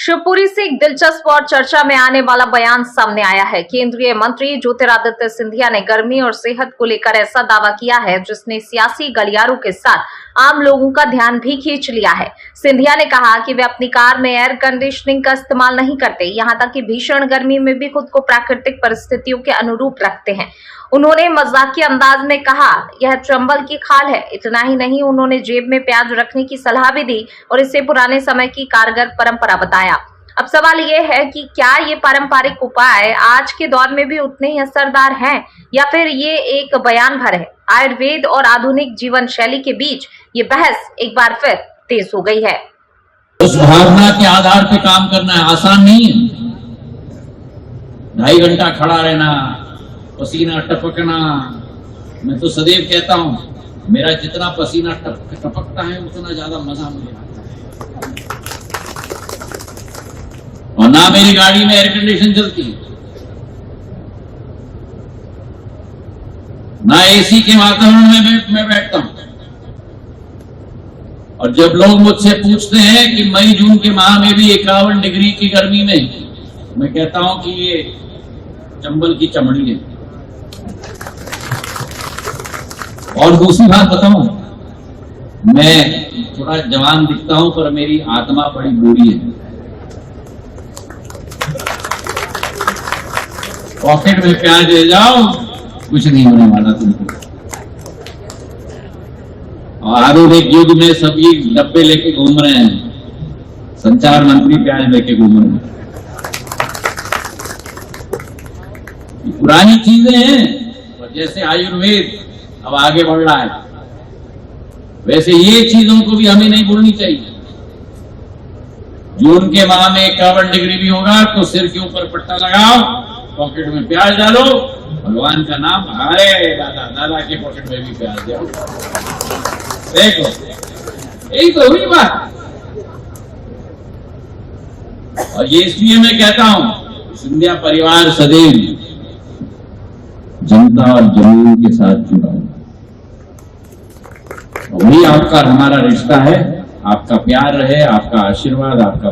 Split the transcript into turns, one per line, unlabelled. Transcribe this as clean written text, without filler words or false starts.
शिवपुरी से एक दिलचस्प और चर्चा में आने वाला बयान सामने आया है। केंद्रीय मंत्री ज्योतिरादित्य सिंधिया ने गर्मी और सेहत को लेकर ऐसा दावा किया है जिसने सियासी गलियारों के साथ आम लोगों का ध्यान भी खींच लिया है। सिंधिया ने कहा कि वे अपनी कार में एयर कंडीशनिंग का इस्तेमाल नहीं करते, यहाँ तक कि भीषण गर्मी में भी खुद को प्राकृतिक परिस्थितियों के अनुरूप रखते हैं। उन्होंने मजाकिया अंदाज में कहा, यह चंबल की खाल है। इतना ही नहीं, उन्होंने जेब में प्याज रखने की सलाह भी दी और इसे पुराने समय की कारगर परंपरा बताया। अब सवाल ये है कि क्या ये पारंपरिक उपाय आज के दौर में भी उतने ही असरदार हैं या फिर ये एक बयान भर है। आयुर्वेद और आधुनिक जीवन शैली के बीच ये बहस एक बार फिर तेज हो गई है।
उस भावना के आधार पे काम करना है, आसान नहीं है। 2.5 घंटा खड़ा रहना, पसीना टपकना। मैं तो सदैव कहता हूं, मेरा जितना पसीना टपकता है उतना ज्यादा मजा मुझे आता है। और ना मेरी गाड़ी में एयर कंडीशन चलती है, ना एसी के वातावरण में मैं बैठता हूं। और जब लोग मुझसे पूछते हैं कि मई जून के माह में भी 51 डिग्री की गर्मी में, मैं कहता हूं कि ये चंबल की चमड़ी है। और दूसरी बात बताऊं, मैं थोड़ा जवान दिखता हूं पर मेरी आत्मा बड़ी बुरी है। पॉकेट में प्याज ले जाओ, कुछ नहीं होने वाला तुमको। और आधुनिक युग में सभी डब्बे लेके घूम रहे हैं, संचार मंत्री प्याज लेके घूम रहे हैं। पुरानी चीजें हैं, और जैसे आयुर्वेद अब आगे बढ़ रहा है, वैसे ये चीजों को भी हमें नहीं भूलनी चाहिए। जून के माह में 51 डिग्री भी होगा तो सिर के ऊपर पट्टा लगाओ, पॉकेट में प्याज डालो, भगवान का नाम, अरे दादा दादा के पॉकेट में भी प्याज डालो। देखो, यही तो हुई बात। और ये इसलिए मैं कहता हूं, सिंधिया परिवार सदैव जनता और जमीन के साथ जुड़ा हुआ। वही आपका हमारा रिश्ता है। आपका प्यार रहे, आपका आशीर्वाद, आपका